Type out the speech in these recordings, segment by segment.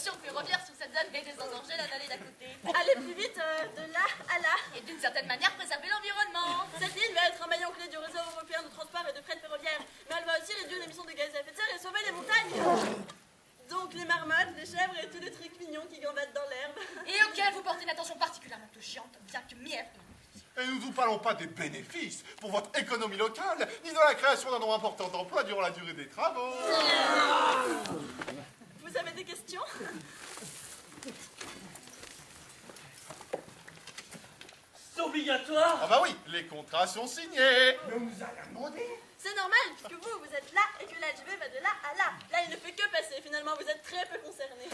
l'exploitation ferroviaire sous cette zone et désengorger la vallée d'à côté. Aller plus vite de là à là. Et d'une certaine manière préserver l'environnement. Cette ligne va être un maillon clé du réseau européen de transport et de fret ferroviaire. Mais elle va aussi réduire l'émission de gaz à effet de serre et sauver les montagnes. Donc les marmottes, les chèvres et tous les trucs mignons qui gambadent dans l'herbe. Et auxquels vous portez une attention particulièrement touchante, bien que mièvre. Et nous ne vous parlons pas des bénéfices pour votre économie locale, ni de la création d'un nombre important d'emplois durant la durée des travaux. Vous avez des questions? C'est obligatoire. Ah bah oui, les contrats sont signés. On nous a rien demandé. C'est normal, puisque vous êtes là et que l'AGV va de là à là. Là, il ne fait que passer. Finalement, vous êtes très peu concernés.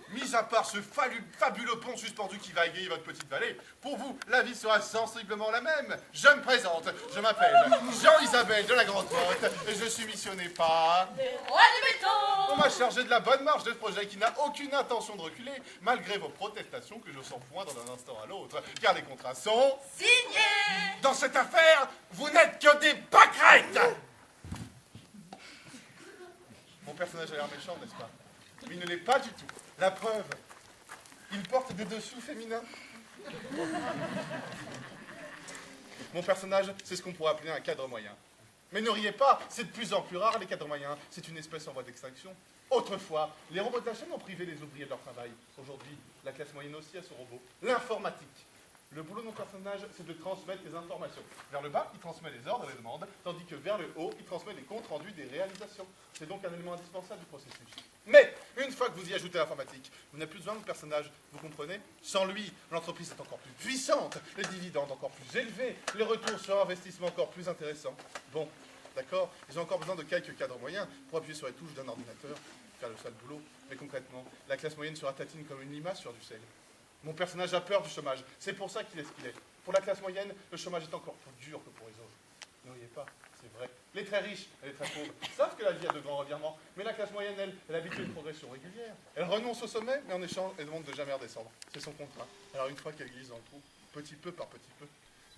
Mis à part ce fabuleux pont suspendu qui va égayer votre petite vallée, pour vous, la vie sera sensiblement la même. Je me présente, je m'appelle Jean-Isabelle de la Grande-Motte et je suis missionné par... Les rois du béton. On m'a chargé de la bonne marche de ce projet qui n'a aucune intention de reculer, malgré vos protestations que je sens poindre d'un instant à l'autre, car les contrats sont... Signé. Dans cette affaire, vous n'êtes que des pâquerettes. Mon personnage a l'air méchant, n'est-ce pas? Mais il ne l'est pas du tout. La preuve, il porte des dessous féminins. Mon personnage, c'est ce qu'on pourrait appeler un cadre moyen. Mais ne riez pas, c'est de plus en plus rare les cadres moyens. C'est une espèce en voie d'extinction. Autrefois, les robots de la chaîne ont privé les ouvriers de leur travail. Aujourd'hui, la classe moyenne aussi a son robot. L'informatique. Le boulot de mon personnage, c'est de transmettre les informations. Vers le bas, il transmet les ordres et les demandes, tandis que vers le haut, il transmet les comptes rendus des réalisations. C'est donc un élément indispensable du processus. Mais, une fois que vous y ajoutez l'informatique, vous n'avez plus besoin de personnage, vous comprenez? Sans lui, l'entreprise est encore plus puissante, les dividendes encore plus élevés, les retours sur investissement encore plus intéressants. Bon, d'accord, ils ont encore besoin de quelques cadres moyens pour appuyer sur les touches d'un ordinateur, faire le sale boulot. Mais concrètement, la classe moyenne sera tatine comme une limace sur du sel. Mon personnage a peur du chômage. C'est pour ça qu'il est ce qu'il est. Pour la classe moyenne, le chômage est encore plus dur que pour les autres. Ne riez pas, c'est vrai. Les très riches et les très pauvres savent que la vie a de grands revirements, mais la classe moyenne, elle, est habituée à une progression régulière. Elle renonce au sommet, mais en échange, elle demande de jamais redescendre. C'est son contrat. Alors une fois qu'elle glisse dans le trou, petit peu par petit peu,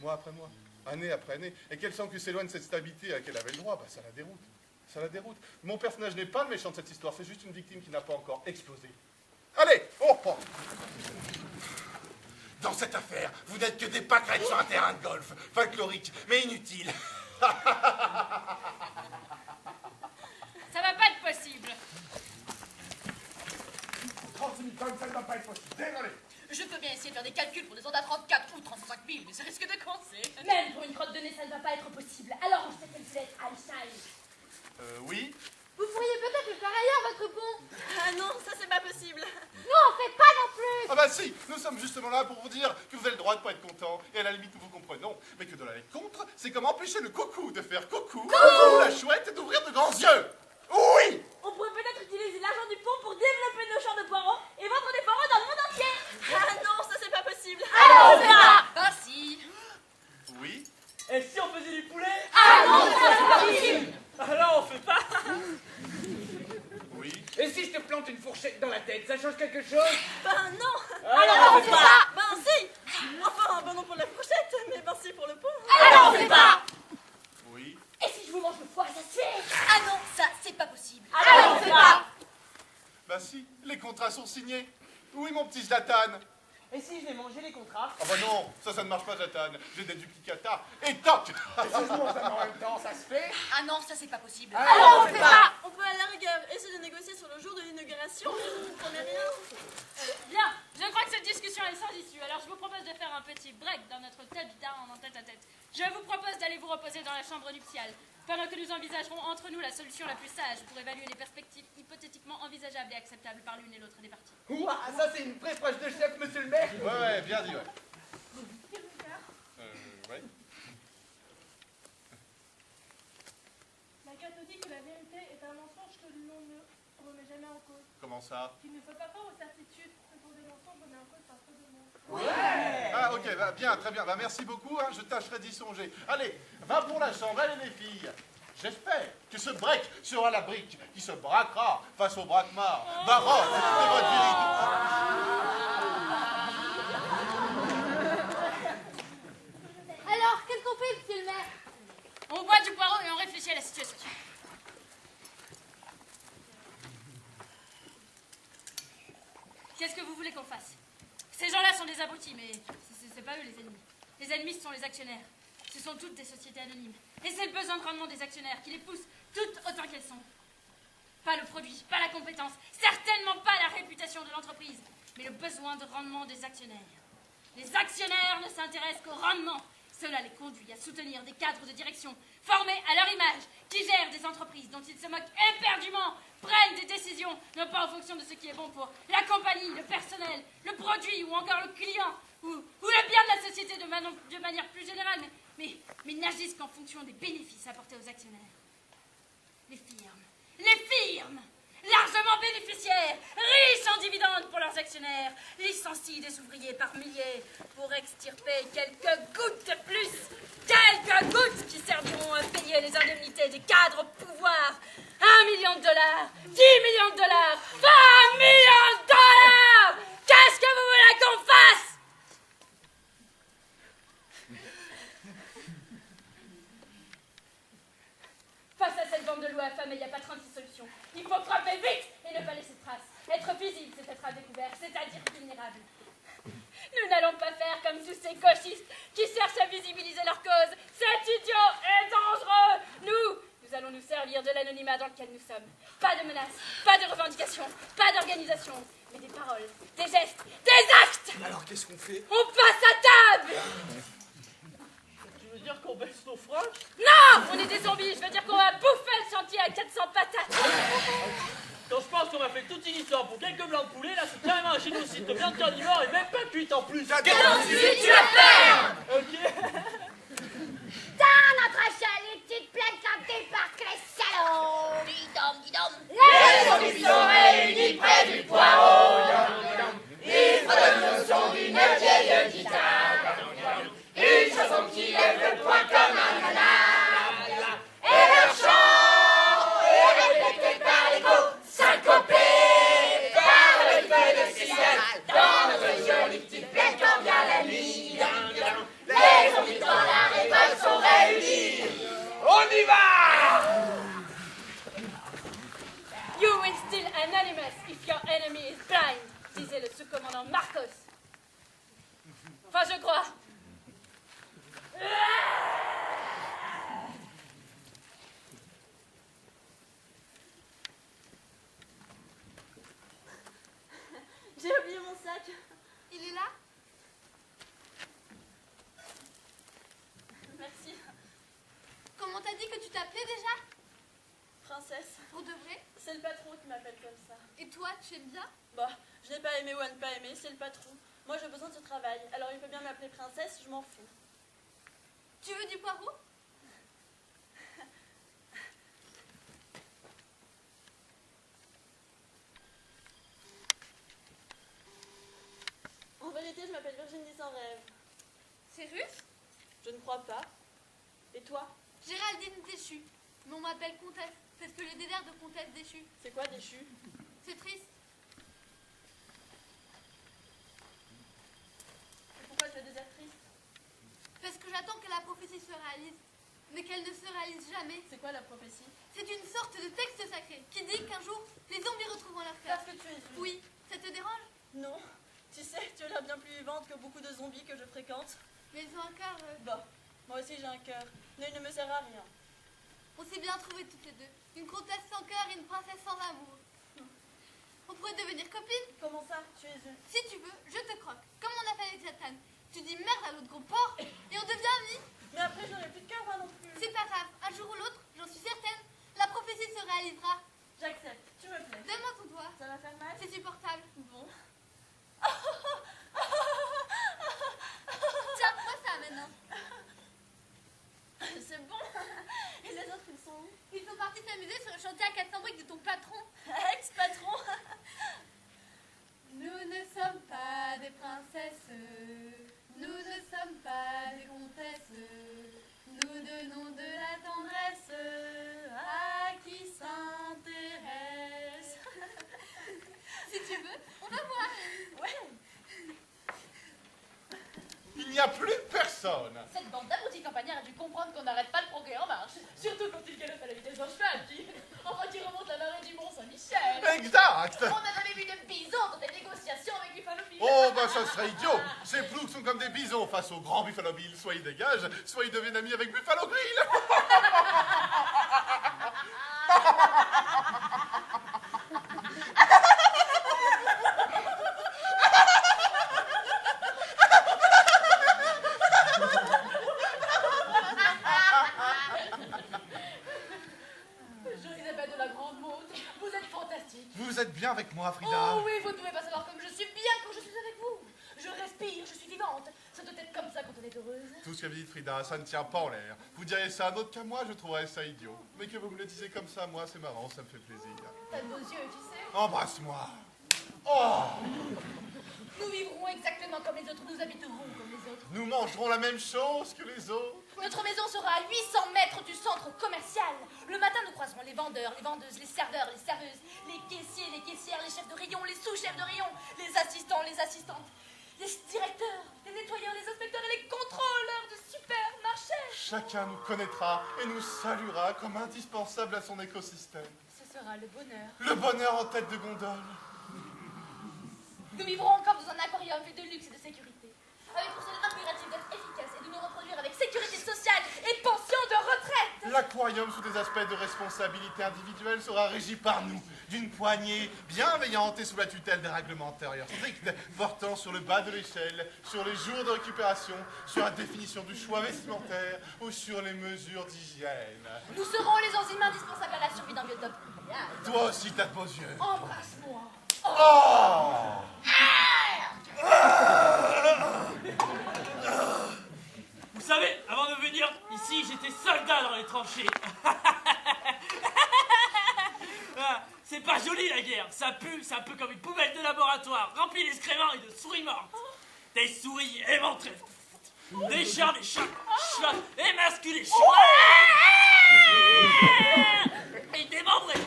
mois après mois, année après année, et qu'elle sent que s'éloigne de cette stabilité à laquelle elle avait le droit, bah, ça la déroute. Ça la déroute. Mon personnage n'est pas le méchant de cette histoire, c'est juste une victime qui n'a pas encore explosé. Allez, on reprend. Dans cette affaire, vous n'êtes que des pâquerettes sur un terrain de golf, folklorique, mais inutile. Ça va pas être possible. 30 000 tonnes, ça ne va pas être possible. Désolé. Je peux bien essayer de faire des calculs pour des ondes à 34 ou 35 000, mais ça risque de coincer. Même pour une crotte de nez, ça ne va pas être possible. Alors on sait quelle peut être Einstein. Oui. Vous pourriez peut-être le faire ailleurs, votre pont. Ah non, ça c'est pas possible. Nous, on fait pas non plus. Ah bah si, nous sommes justement là pour vous dire que vous avez le droit de pas être content, et à la limite nous vous comprenons, mais que de l'aller contre, c'est comme empêcher le coucou de faire coucou, ou la chouette d'ouvrir de grands yeux. Oui. On pourrait peut-être utiliser l'argent du pont pour développer nos champs de poireaux et vendre des poireaux dans le monde entier. Ah non, ça c'est pas possible. Alors on verra. Ah si. Oui. Et si on faisait du poulet? Ah non, ça c'est pas possible. Alors on fait pas. Oui. Et si je te plante une fourchette dans la tête, ça change quelque chose? Ben non. Alors on fait pas. Ben si. Enfin, ben non pour la fourchette, mais ben si pour le pont. Alors on fait pas. Oui. Et si je vous mange le foie, ça se fait. Ah non, ça c'est pas possible. Alors on fait pas. Bah si, les contrats sont signés. Oui mon petit Zlatan. Et si je vais manger les contrats? Ah bah non, ça ne marche pas Zlatan. J'ai des duplicata. Et toc. Et si je mange ça en même temps, ça se fait? Ah non, ça c'est pas possible. Alors on fait pas. On peut à la rigueur essayer de négocier sur le jour de l'inauguration. Vous ne comprenez rien? Bien, je crois que cette discussion est sans issue, alors je vous propose de faire un petit break dans notre habitat en tête-à-tête. Je vous propose d'aller vous reposer dans la chambre nuptiale, pendant que nous envisagerons entre nous la solution la plus sage pour évaluer les perspectives hypothétiquement envisageables et acceptables par l'une et l'autre des parties. Ouah, ça c'est une pré-proche de chef, monsieur le maire. Ouais, bien dit, ouais. Ouais. La cathodique que la vérité est un mensonge que l'on ne remet jamais en cause. Comment ça? Il ne faut pas croire aux certitudes, ce sont des mensonges remis en cause par trop de monde. Ah ok, bah, bien, très bien. Bah, merci beaucoup, hein, je tâcherai d'y songer. Allez, va pour la chambre, allez les filles. J'espère que ce break sera la brique qui se braquera face au braquemar. Baroque de votre Alors, qu'est-ce qu'on fait, monsieur le maire? On boit du poireau et on réfléchit à la situation. Qu'est-ce que vous voulez qu'on fasse? Ces gens-là sont des abrutis, mais c'est pas eux les ennemis. Les ennemis, ce sont les actionnaires. Ce sont toutes des sociétés anonymes. Et c'est le besoin de rendement des actionnaires qui les pousse toutes autant qu'elles sont. Pas le produit, pas la compétence, certainement pas la réputation de l'entreprise, mais le besoin de rendement des actionnaires. Les actionnaires ne s'intéressent qu'au rendement. Cela les conduit à soutenir des cadres de direction formés à leur image, qui gèrent des entreprises dont ils se moquent éperdument, prennent des décisions, non pas en fonction de ce qui est bon pour la compagnie, le personnel, le produit ou encore le client, ou le bien de la société de manière plus générale, mais n'agissent qu'en fonction des bénéfices apportés aux actionnaires. Les firmes, largement bénéficiaires, riches en dividendes pour leurs actionnaires, licencient des ouvriers par milliers pour extirper quelques gouttes de plus, quelques gouttes qui serviront à payer les indemnités des cadres au pouvoir. 1 million de dollars, 10 millions de dollars, 20 millions de dollars! Qu'est-ce que vous voulez qu'on fasse? Face à cette bande de loups affamés, il n'y a pas 36 solutions. Il faut frapper vite et ne pas laisser de traces. Être visible, c'est être à découvert, c'est-à-dire vulnérable. Nous n'allons pas faire comme tous ces gauchistes qui cherchent à visibiliser leur cause. C'est idiot et dangereux. Nous allons nous servir de l'anonymat dans lequel nous sommes. Pas de menaces, pas de revendications, pas d'organisation, mais des paroles, des gestes, des actes. Alors qu'est-ce qu'on fait? On passe à table. Tu veux dire qu'on baisse nos fringues? Non, on est des zombies. Je veux dire qu'on va bouffer le chantier à 400 patates. Quand je pense qu'on m'a fait toute une histoire pour quelques blancs de poulet, là c'est carrément un génocide de viande carnivore et même pas cuite en plus. Tu la fermes. Ok. Dans notre chalet, petite plaque cantée par les salauds. Didom. Les zombies sont réunis près du poireau. Ils fredonnent le son d'une vieille guitare. Une chanson qui lève le poing comme un canard. Et leur chant est répété par l'écho, syncopé par le feu de cigale. Dans notre jolie petite plaine quand vient la nuit, les zombies dans la révolte sont réunis. On y va! You will still anonymous if your enemy is blind, disait le sous-commandant Marcos. Enfin, je crois. J'ai oublié mon sac. Il est là? Merci. Comment t'as dit que tu t'appelais déjà? Princesse. Pour de vrai? C'est le patron qui m'appelle comme ça. Et toi, tu aimes bien? Bah, je n'ai pas aimé ou à ne pas aimer, c'est le patron. Moi, j'ai besoin de ce travail. Alors, il peut bien m'appeler princesse, je m'en fous. Tu veux du poireau? En vérité, je m'appelle Virginie sans rêve. C'est russe? Je ne crois pas. Et toi? Géraldine déchue. Mais on m'appelle comtesse. C'est ce que le dédaire de comtesse déchue. C'est quoi déchu? C'est triste. Et pourquoi tu es désertrice? Parce que j'attends que la prophétie se réalise. Mais qu'elle ne se réalise jamais. C'est quoi la prophétie? C'est une sorte de texte sacré qui dit qu'un jour, les zombies retrouveront leur cœur. Parce que tu es une. Oui, ça te dérange? Non. Tu sais, tu as l'air bien plus vivante que beaucoup de zombies que je fréquente. Mais ils ont un cœur... Bah, moi aussi j'ai un cœur. Mais il ne me sert à rien. On s'est bien trouvés toutes les deux. Une comtesse sans cœur et une princesse sans amour. On pourrait devenir copines. Comment ça? Tu es une. Si tu veux, je te croque. Comme on a fait avec Satan. Tu dis merde à l'autre gros porc et on devient amis. Mais après, j'aurai plus de cœur, moi non plus. C'est pas grave. Un jour ou l'autre, j'en suis certaine, la prophétie se réalisera. J'accepte. Tu me plais. Donne-moi ton doigt. Ça va faire mal? C'est supportable. Bon. Tiens, moi ça maintenant. C'est bon. Et les autres, ils sont où? Ils sont partis s'amuser sur le chantier à 400 briques de ton patron. Ex-patron. Nous ne sommes pas des princesses, nous ne sommes pas des comtesses, nous donnons de la tendresse à qui s'intéresse. Si tu veux, on va voir. Ouais. Il n'y a plus personne. Cette bande d'abrutis campagnards a dû comprendre qu'on n'arrête pas le progrès en marche. Surtout quand ils galopent à la vitesse d'un cheval qui remonte la vallée du Mont Saint-Michel. Exact. On n'a jamais vu de bison dans des négociations Oh, bah ça serait idiot. Ces ploucs sont comme des bisons face au grand Buffalo Bill. Soit ils dégagent, soit ils deviennent amis avec Buffalo Grill. Elisabeth de la Grande Motte, vous êtes fantastique. Vous êtes bien avec moi, Frida. Oh oui, vous ne pouvez pas savoir comme je suis bien quand je suis avec vous. Je respire, je suis vivante. Ça doit être comme ça quand on est heureuse. Tout ce que vous dites, Frida, ça ne tient pas en l'air. Vous diriez ça à un autre qu'à moi, je trouverais ça idiot. Mais que vous me le disiez comme ça, moi, c'est marrant, ça me fait plaisir. T'as de beaux yeux, tu sais. Embrasse-moi. Oh! Nous vivrons exactement comme les autres, nous habiterons comme les autres. Nous mangerons la même chose que les autres. Notre maison sera à 800 mètres du centre commercial. Le matin, nous croiserons les vendeurs, les vendeuses, les serveurs, les serveuses, les caissiers, les caissières, les chefs de rayon, les sous-chefs de rayon, les assistants, les assistantes, les directeurs, les nettoyeurs, les inspecteurs et les contrôleurs de supermarchés. Chacun nous connaîtra et nous saluera comme indispensable à son écosystème. Ce sera le bonheur. Le bonheur en tête de gondole. Nous vivrons encore dans un aquarium fait de luxe et de sécurité, avec pour seul impératif d'être efficace et de nous reproduire avec sécurité sociale et pension de retraite. L'aquarium, sous des aspects de responsabilité individuelle, sera régi par nous, d'une poignée bienveillante et sous la tutelle des réglementaires stricts, portant sur le bas de l'échelle, sur les jours de récupération, sur la définition du choix vestimentaire ou sur les mesures d'hygiène. Nous serons les enzymes indispensables à la survie d'un biotope. Toi aussi, t'as de beaux yeux. Embrasse-moi. Oh! Vous savez, avant de venir ici, j'étais soldat dans les tranchées. C'est pas joli la guerre, ça pue, c'est un peu comme une poubelle de laboratoire, remplie d'excréments et de souris mortes. Des souris éventrées, des chats émasculés, et démembrés.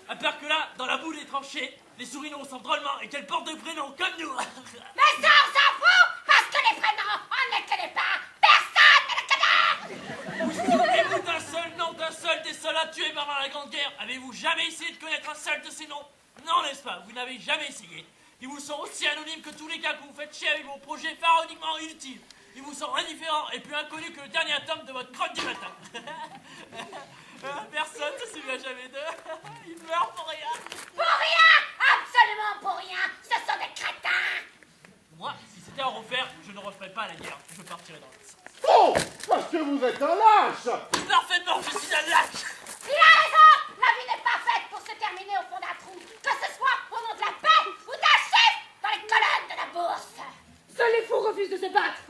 À part que là, dans la boue des tranchées, les souris nous ressemblent drôlement et qu'elles portent des prénoms comme nous. Mais ça, on s'en fout, parce que les prénoms, on ne les connaît pas. Personne ne les connaît. Souvenez-vous d'un seul nom, d'un seul des soldats tués pendant la Grande Guerre. Avez-vous jamais essayé de connaître un seul de ces noms? Non, n'est-ce pas? Vous n'avez jamais essayé. Ils vous sont aussi anonymes que tous les gars que vous faites chier avec vos projets pharaoniquement inutiles. Ils vous sont indifférents et plus inconnus que le dernier atome de votre crotte du matin. Personne ne se souvient jamais d'eux. Ils meurent pour rien. Pour rien, absolument pour rien. Ce sont des crétins. Moi, si c'était à refaire, je ne referais pas la guerre. Je partirais dans le sens. Oh! Parce que vous êtes un lâche! Parfaitement, je suis un lâche. Il a raison. La vie n'est pas faite pour se terminer au fond d'un trou. Que ce soit au nom de la paix ou d'un chiffre dans les colonnes de la bourse. Seuls les fous refusent de se battre.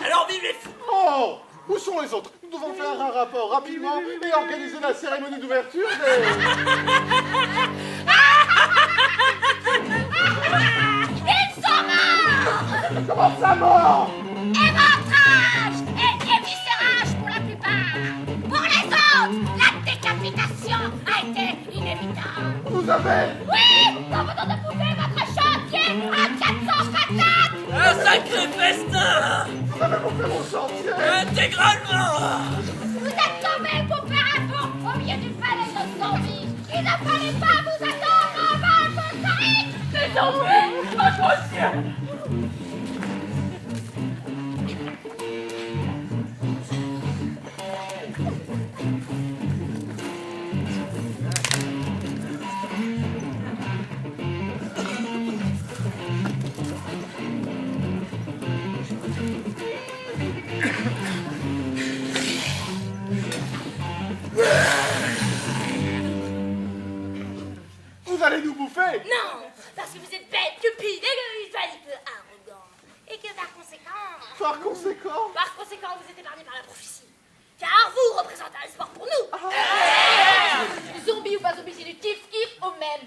Alors vive les fous. Oh! Où sont les autres? Nous devons faire un rapport rapidement et organiser la cérémonie d'ouverture des... Ils sont morts. Comment ça, mort? Éventrage et éviscérage pour la plupart. Pour les autres, la décapitation a été inévitable. Vous avez... Oui, nous venons de bouffer votre chantier à 400 patates. Un sacré festin. Vous avez bouffé mon chantier! Intégralement. Vous êtes tombés pour faire un fond au milieu du palais de zombies. Il ne fallait pas vous attendre en bas historique. Des zombies. Impossible. Vous allez nous bouffer! Non, parce que vous êtes bête, cupide, égoïste, peu arrogant. Et que par conséquent... Par conséquent... Par conséquent, vous êtes épargné par la prophétie. Car vous représentez un espoir pour nous. Zombie ou pas zombie, c'est du kiff-kiff au même.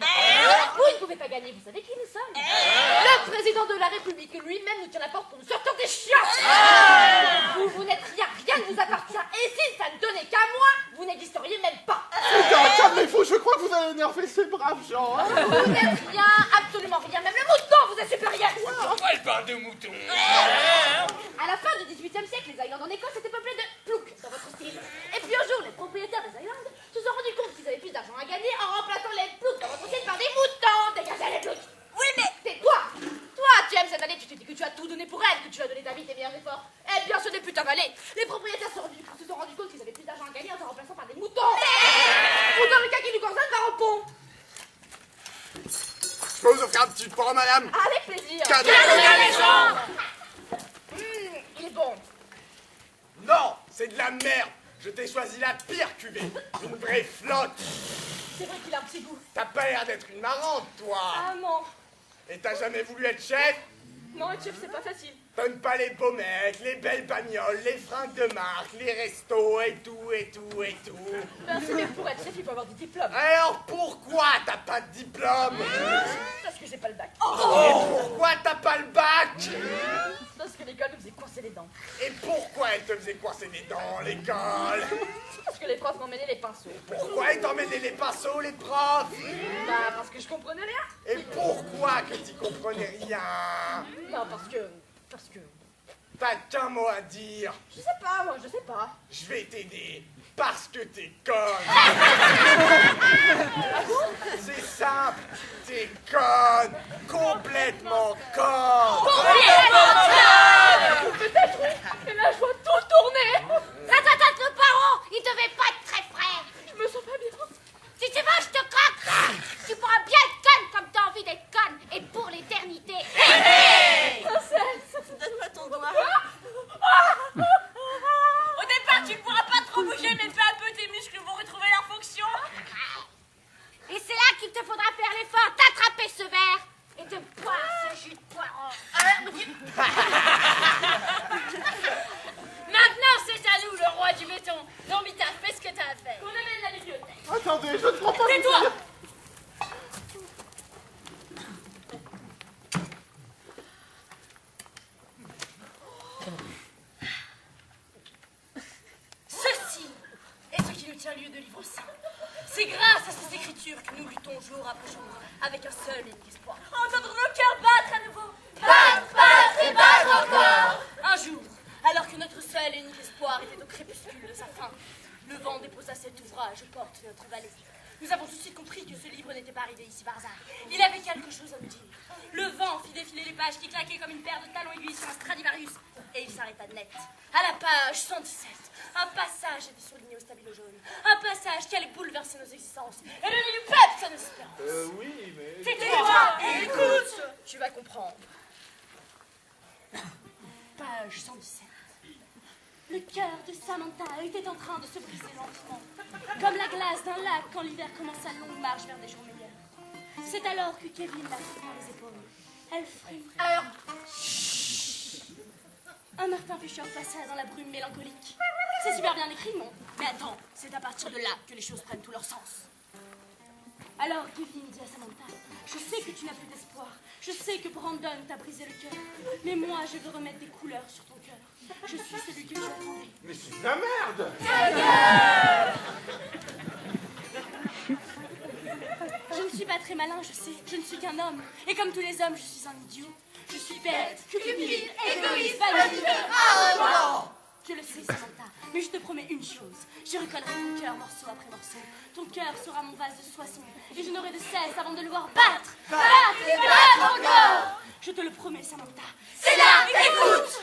Vous ne pouvez pas gagner, vous savez qui nous sommes? Le président de la République lui-même nous tient la porte pour nous sortir des chiottes. Vous n'êtes rien, rien ne vous appartient. Et si ça ne tenait qu'à moi, vous n'existeriez même pas. Putain, calmez-vous, je crois que vous allez énerver ces braves gens. Hein. Vous n'êtes rien, absolument rien. Même le mouton vous est supérieur. Pourquoi elle parle de moutons? À la fin du XVIIIe siècle, les Highlands en Écosse étaient peuplés de ploucs, dans votre style. Et puis un jour, les propriétaires des Highlands se sont rendus compte qu'ils avaient plus d'argent à gagner en remplaçant les ploucs dans votre style par des moutons. Dégagez les ploucs. ta vie tes meilleurs efforts. Eh bien, ce n'est plus ta vallée. Les propriétaires se sont rendus compte qu'ils avaient plus d'argent à gagner en te remplaçant par des moutons. Ou dans le cas qui nous concerne, par un pont. Je peux vous offrir un petit port, madame? Avec plaisir. Cadeau. Il est bon. Non, c'est de la merde. Je t'ai choisi la pire cuvée. Une vraie flotte. C'est vrai qu'il a un petit goût. T'as pas l'air d'être une marrante, toi. Ah non. Et t'as jamais voulu être chef? Non, être chef, c'est pas facile. Donne pas les beaux mecs, les belles bagnoles, les fringues de marque, les restos et tout, et tout, et tout. Merci, mais pour être chef, il faut avoir des diplômes. Alors pourquoi t'as pas de diplôme? Parce que j'ai pas le bac. Et pourquoi t'as pas le bac? Parce que l'école nous faisait coincer les dents. Et pourquoi elle te faisait coincer les dents, l'école? Parce que les profs m'emmenaient les pinceaux. Pourquoi ils t'emmenaient les pinceaux, les profs? Bah, parce que je comprenais rien. Et pourquoi que t'y comprenais rien? Non, parce que... T'as qu'un mot à dire. Je sais pas, moi, je sais pas. Je vais t'aider. Parce que t'es conne. C'est simple. T'es conne. Complètement conne. Peut-être, oui. Et là, je vois tout tourner. Attends, nos parents, ils devaient pas être très frères. Je me sens pas bien. Si tu veux, je te craque. Tu pourras bien être conne comme t'as envie d'être conne. Et pour l'éternité. Donne-moi ton doigt. Au départ, tu ne pourras pas trop bouger, mais peu à peu, tes muscles vont retrouver leur fonction. Et c'est là qu'il te faudra faire l'effort d'attraper ce verre et de boire ce jus de poireau. Maintenant, c'est à nous, le roi du béton. Normita, fais ce que t'as à faire. On amène la bibliothèque. Attendez, je ne crois pas. Tais-toi! Ceci est ce qui nous tient lieu de livre saint. C'est grâce à ces écritures que nous luttons jour après jour avec un seul et unique espoir. Entendre nos cœurs battre à nouveau. Battre et battre encore. Un jour, alors que notre seul et unique espoir était au crépuscule de sa fin, le vent déposa cet ouvrage aux portes de notre vallée. Nous avons tout de suite compris que ce livre n'était pas arrivé ici par hasard. Il avait quelque chose à nous dire. Le vent fit défiler les pages qui claquaient comme une paire de talons aiguilles sur un Stradivarius. Et il s'arrêta net. À la page 117, un passage était surligné au stabilo jaune. Un passage qui allait bouleverser nos existences et donner du peps à nos espérances. Oui, mais... Tais-toi et écoute. Tu vas comprendre. Page 117. Le cœur de Samantha était en train de se briser lentement, comme la glace d'un lac quand l'hiver commence sa longue marche vers des jours meilleurs. C'est alors que Kevin la prit par les épaules. Elle frémit. Alors, un Martin Pêcheur passa dans la brume mélancolique. C'est super bien écrit, non? Mais attends, c'est à partir de là que les choses prennent tout leur sens. Alors Kevin dit à Samantha, je sais que tu n'as plus d'espoir. Je sais que Brandon t'a brisé le cœur. Mais moi, je veux remettre des couleurs sur ton cœur. Je suis celui que tu attendais. Mais c'est de la merde. Je ne suis pas très malin, je sais. Je ne suis qu'un homme. Et comme tous les hommes, je suis un idiot. Je suis bête, cupide, égoïste, vaniteux. Oh non! Je le sais, Samantha, mais je te promets une chose. Je recollerai ton cœur morceau après morceau. Ton cœur sera mon vase de soissons. Et je n'aurai de cesse avant de le voir battre. Battre et battre encore! Je te le promets, Samantha. C'est là, écoute.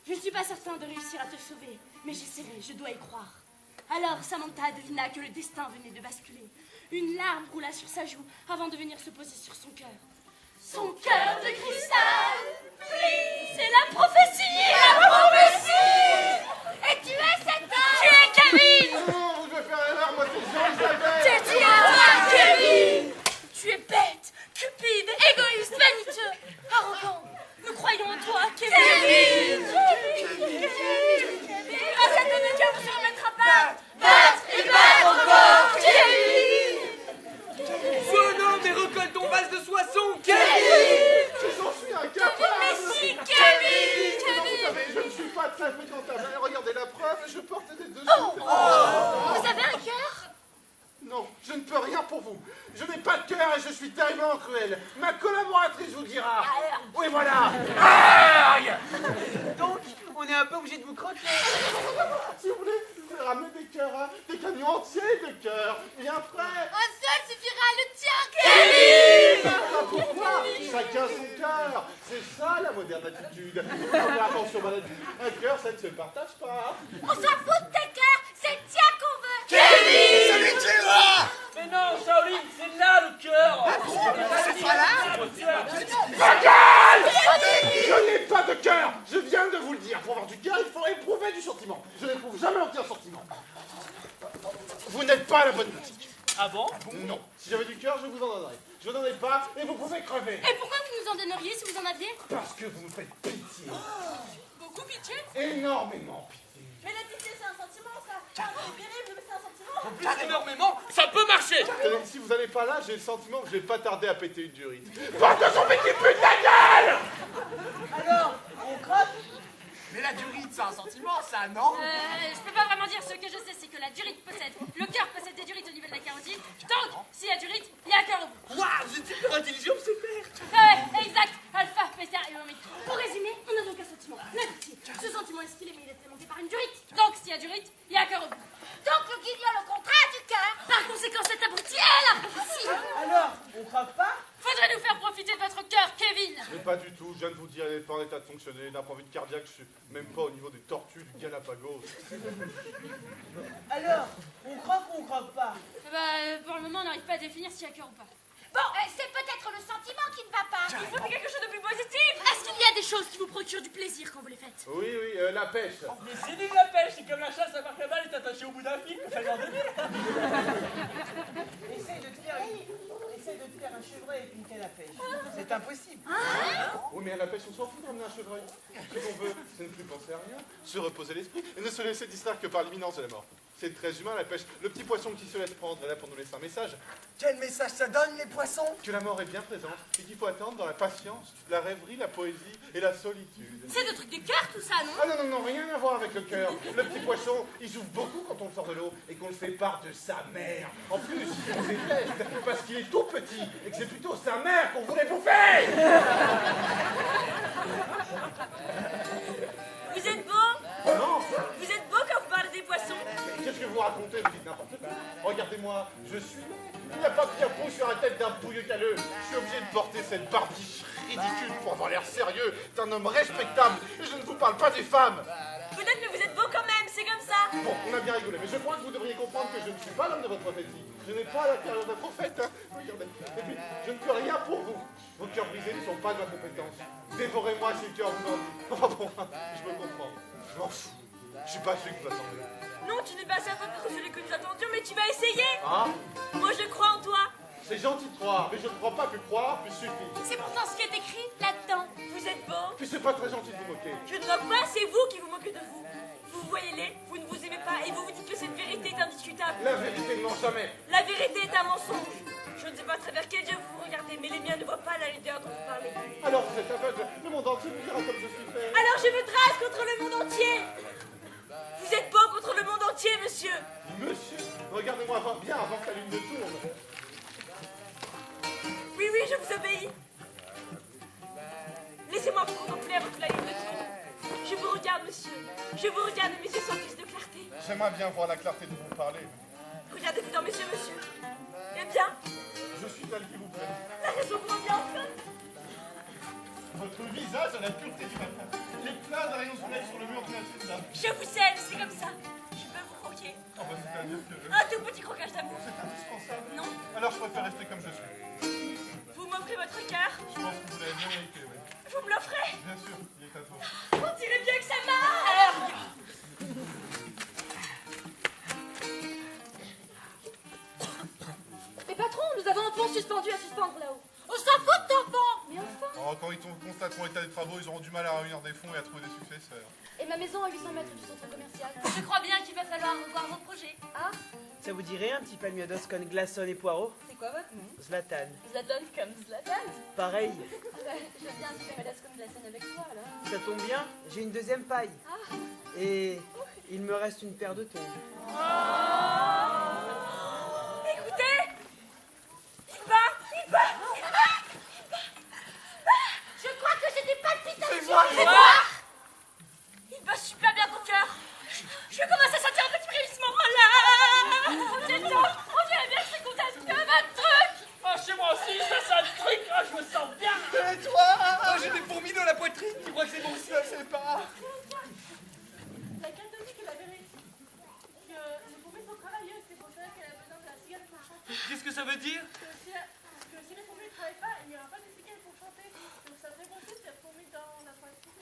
Je ne suis pas certain de réussir à te sauver, mais j'essaierai, je dois y croire. Alors Samantha devina que le destin venait de basculer. Une larme roula sur sa joue avant de venir se poser sur son cœur. Son cœur de cristal! C'est la prophétie! La prophétie! Et tu es cet homme! Tu es Kevin! Non, je vais faire l'erreur, moi c'est Jean-Isabelle. Tu es toi, Kevin! Tu es bête, cupide, égoïste, vaniteux, arrogant. Nous croyons en toi, Kevin! Grâce à ton cœur, tu ne remettras pas! Battre et battre encore. Kevin! Jeune mais recolle ton vase de soissons, J'en suis incapable. Mais si, Non, Kevin! vous savez, je ne suis pas très fréquentable. Regardez la preuve, je porte des deux. Vous avez un cœur? Non, je ne peux rien pour vous. Je n'ai pas de cœur et je suis terriblement cruel. Ma collaboratrice vous dira. Oui, voilà. Aïe! Donc, on est un peu obligé de vous croquer. Si vous voulez, je vais ramener des cœurs, hein, des camions entiers de cœurs, bien frais. Un seul suffira à le tien, Kevin! Pourquoi? chacun son cœur. C'est ça la moderne attitude. Mais attention maladie, un cœur ça ne se partage pas. On s'en fout de tes cœurs, c'est le tien qu'on veut. Kevin, celui qui est là. Mais non, Shaolin, c'est là le cœur. C'est pas là. Ma gueule! Je n'ai pas de cœur. Je viens de vous le dire. Pour avoir du cœur, il faut éprouver du sentiment. Je n'éprouve jamais aucun sentiment. Vous n'êtes pas à la bonne boutique. Ah bon? Non. Si j'avais du cœur, je vous en donnerais. Je n'en ai pas et vous pouvez crever. Et pourquoi vous nous en donneriez si vous en aviez? Parce que vous me faites pitié. Beaucoup pitié? Énormément pitié. Mais la pitié, c'est un sentiment, ça. C'est pénible, mais c'est un sentiment. Énormément, ça peut marcher. Donc, si vous n'allez pas là, j'ai le sentiment que je vais pas tarder à péter une durite. Va te son petit pute ta gueule! Alors, on croque? Mais la durite, c'est un sentiment, ça, non? Je peux pas vraiment dire. Ce que je sais, c'est que la durite possède. Le cœur possède des durites au niveau de la carotide. Donc, s'il y a durite, il y a un cœur au bout. Waouh, vous êtes super intelligent, c'est clair. Exact. Alpha, bêta et oméga. Pour résumer, on a donc un sentiment. La pitié. Ce sentiment est stylé, mais il est alimenté par une durite. Donc, s'il y a durite, il y a un cœur au bout. Donc le guignol au contraire du cœur. Par conséquent, cet abruti est l'abruti. Alors, on croque pas? Faudrait nous faire profiter de votre cœur, Kevin. Mais pas du tout, je viens de vous dire, elle n'est pas en état de fonctionner. D'un point de vue cardiaque, je suis même pas au niveau des tortues du Galapagos. Alors, on croque ou on croque pas? Pour le moment, on n'arrive pas à définir s'il y a cœur ou pas. Bon, c'est peut-être le sentiment qui ne va pas. Il faut quelque chose de plus positif. Est-ce qu'il y a des choses qui vous procurent du plaisir quand vous les faites? Oui, la pêche. Mais c'est nul la pêche, c'est comme la chasse à part que la balle est attachée au bout d'un fil, fallait en donner. Essaye de te faire un chevreuil avec une canne à pêche. C'est impossible. Oui, mais à la pêche, on s'en fout d'emmener un chevreuil. Ce qu'on veut, c'est ne plus penser à rien, se reposer l'esprit et ne se laisser distraire que par l'imminence de la mort. C'est très humain la pêche. Le petit poisson qui se laisse prendre est là pour nous laisser un message. Quel message ça donne, les poissons? Que la mort est bien présente et qu'il faut attendre dans la patience, la rêverie, la poésie et la solitude. C'est de trucs du cœur, tout ça, non? Ah non, rien à voir avec le cœur. Le petit poisson, il souffre beaucoup quand on le sort de l'eau et qu'on le sépare de sa mère. En plus, on se déteste parce qu'il est tout petit et que c'est plutôt sa mère qu'on voulait bouffer. Vous êtes beau? Non. Vous êtes beau quand vous parlez des poissons? Qu'est-ce que vous racontez? Vous dites n'importe quoi. Regardez-moi, je suis... Il n'y a pas pire peau sur la tête d'un pouilleux caleux. Je suis obligé de porter cette barbiche ridicule pour avoir l'air sérieux d'un homme respectable. Et je ne vous parle pas des femmes. Peut-être, mais vous êtes beau quand même, c'est comme ça. Bon, on a bien rigolé, mais je crois que vous devriez comprendre que je ne suis pas l'homme de votre prophétie. Je n'ai pas la carrière d'un prophète, hein. Regardez. Et puis, je ne peux rien pour vous. Vos cœurs brisés ne sont pas de ma compétence. Dévorez-moi si le cœur vous en dit. Oh bon, je me comprends. Je m'en fous. Je suis pas celui que vous attendez. Non, tu n'es pas certain d'être celui que nous attendions, mais tu vas essayer. Hein? Moi, je crois en toi. C'est gentil de croire, mais je ne crois pas que croire puisse suffire. C'est pourtant ce qui est écrit là-dedans. Vous êtes beau. Puis c'est pas très gentil de vous moquer. Je ne moque pas, c'est vous qui vous moquez de vous. Vous voyez-les, vous ne vous aimez pas et vous vous dites que cette vérité est indiscutable. La vérité ne ment jamais. La vérité est un mensonge. Je ne sais pas à travers quel Dieu vous regardez, mais les miens ne voient pas la lumière dont vous parlez. Alors vous êtes aveugle, le monde entier vous dira comme je suis fait. Alors je me trace contre le monde entier. Vous êtes beau contre le monde entier, monsieur. Monsieur, regardez-moi bien avant que la lune ne tourne. Oui, je vous obéis. Laissez-moi vous contempler avant que la lune ne tourne. Je vous regarde, monsieur. Je vous regarde, mes yeux s'emplissent de clarté. J'aimerais bien voir la clarté dont vous parlez. Regardez-vous dans mes yeux, monsieur. Eh bien, Je suis tel qu'il vous plaît. la raison vous revient enfin. Votre visage a la pureté du matin. Les plats d'un rayon soleil sur le mur de la table. Je vous aime, c'est comme ça. Je peux vous croquer. Oh bah c'est-à-dire que... Un tout petit croquage d'amour. C'est indispensable. Non, Alors je préfère rester comme je suis. vous m'offrez votre cœur. Je pense que vous l'avez bien mérité, oui. Vous me l'offrez. Bien sûr, il est à toi. On dirait bien que ça marche. Mais patron, nous avons un pont suspendu à suspendre là-haut. On s'en fout de ton pont. Mais enfin. Oh, quand ils constateront l'état des travaux, ils auront du mal à réunir des fonds et à trouver des successeurs. Et ma maison à 800 mètres du centre commercial. Je crois bien qu'il va falloir revoir vos projets. Ah, Ça vous dirait un petit palmiodos con glaçon et poireaux? c'est quoi votre nom? Zlatan. Zlatan comme Zlatan. Pareil. Je viens de faire ma lascone de la scène avec toi, là. Ça tombe bien, j'ai une deuxième paille. Ah. Et il me reste une paire de tongs. Écoutez. Il bat. Je crois que j'ai des palpitations. Il bat super bien ton cœur. Je commence à sentir un petit frémissement. Voilà. Détends, on dirait bien que c'est contagieux, votre truc. Ah, chez moi aussi, ça sent le truc, ah, je me sens bien. Oh, j'ai des fourmis dans la poitrine. Tu crois que c'est bon ça, c'est pas. La catholique est la vérité. Que les fourmis sont travailleuses, c'est pour ça qu'elle a besoin de la cigale pour chanter. Qu'est-ce que ça veut dire? Que si les fourmis ne travaillent pas, il n'y aura pas de cigale pour chanter. Donc ça serait possible qu'il y a fourmis dans la poitrine.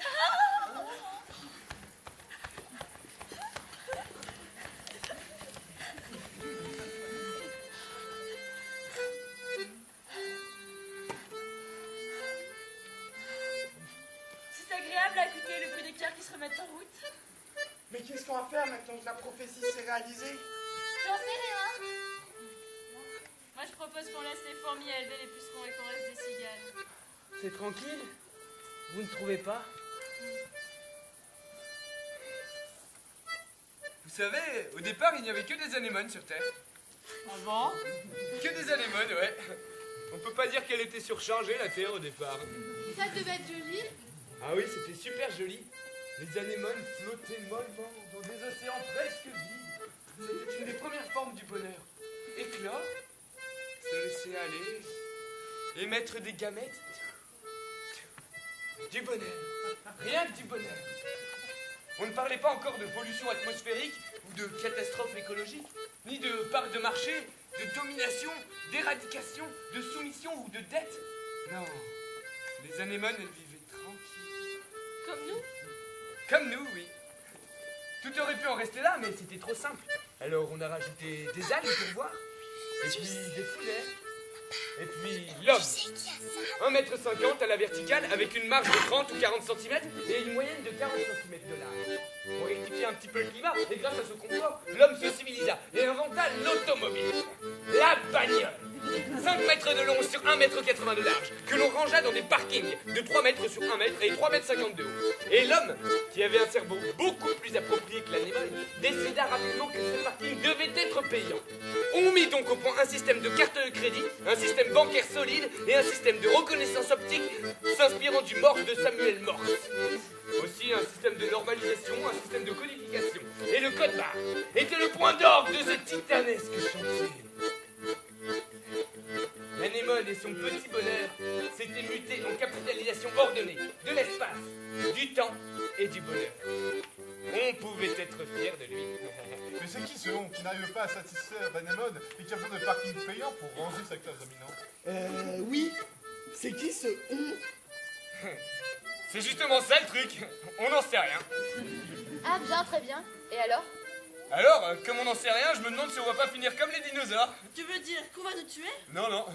C'est agréable à écouter le bruit des cœurs qui se remettent en route. Mais qu'est-ce qu'on va faire maintenant que la prophétie s'est réalisée? J'en sais rien. Moi, je propose qu'on laisse les fourmis élever les pucerons et qu'on reste des cigales. C'est tranquille? Vous ne trouvez pas? Vous savez, au départ, il n'y avait que des anémones sur Terre. Ah bon? Que des anémones, ouais. On peut pas dire qu'elle était surchargée, la Terre, au départ. Ça devait être joli. Ah oui, c'était super joli. Les anémones flottaient mollement dans des océans presque vides. C'était une des premières formes du bonheur. Éclore, se laisser aller, émettre des gamètes. Du bonheur. Rien que du bonheur. On ne parlait pas encore de pollution atmosphérique ou de catastrophe écologique, ni de part de marché, de domination, d'éradication, de soumission ou de dette. Non, les anémones, elles vivaient tranquilles. Comme nous? Comme nous, oui. Tout aurait pu en rester là, mais c'était trop simple. Alors on a rajouté des algues pour voir, et puis des fougères, et puis l'homme. 1,50 m à la verticale, avec une marge de 30 ou 40 cm et une moyenne de 40 cm de large. Pour rectifier un petit peu le climat, et grâce à ce confort, l'homme se civilisa et inventa l'automobile. La bagnole. 5 mètres de long sur 1,80 m de large, que l'on rangea dans des parkings de 3 mètres sur 1 mètre et 3,50 m de haut. Et l'homme, qui avait un cerveau beaucoup plus approprié que l'anémone, décida rapidement que ce parking devait être payant. On mit donc au point un système de carte de crédit, un système bancaire solide et un système de reconnaissance optique s'inspirant du Morse de Samuel Morse. Aussi un système de normalisation, un système de codification. Et le code barre était le point d'orgue de ce titanesque chantier. L'anémone et son petit bonheur s'étaient mutés en capitalisation ordonnée de l'espace, du temps et du bonheur. On pouvait être fier de lui. Mais c'est qui ce on qui n'arrive pas à satisfaire l'anémone et qui a besoin de parking payant pour ranger sa classe dominante? Oui. C'est qui ce on? C'est justement ça le truc. On n'en sait rien. Ah bien, très bien. Et alors? Alors, comme on n'en sait rien, je me demande si on va pas finir comme les dinosaures. Tu veux dire qu'on va nous tuer? Non, non.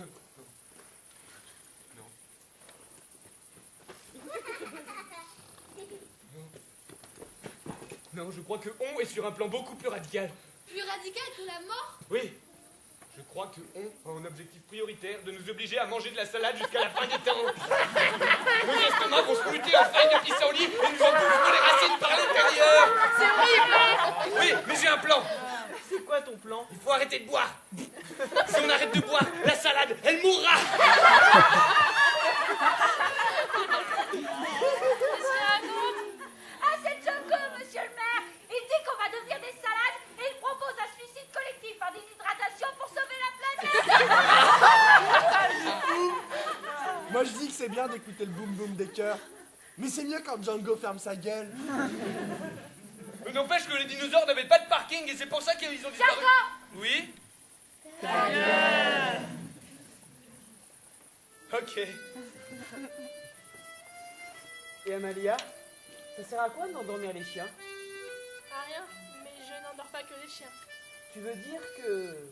Non, je crois que on est sur un plan beaucoup plus radical. Plus radical que la mort? Oui. Je crois que on a un objectif prioritaire de nous obliger à manger de la salade jusqu'à la fin des temps. Nos estomacs vont se muter en feuilles de pissenlit et nous en boufferont les racines par l'intérieur. C'est horrible! Oui, mais j'ai un plan. C'est quoi ton plan? Il faut arrêter de boire. Si on arrête de boire, la salade, elle mourra. Ah, c'est Django, monsieur le maire! Il dit qu'on va devenir des salades et il propose un suicide collectif par déshydratation pour sauver la planète! Moi je dis que c'est bien d'écouter le boum boum des cœurs. Mais c'est mieux quand Django ferme sa gueule. N'empêche que les dinosaures n'avaient pas de parking et c'est pour ça qu'ils ont disparu. Django! Oui? Ok. Et Amalia, ça sert à quoi d'endormir les chiens? À rien, mais je n'endors pas que les chiens. Tu veux dire que...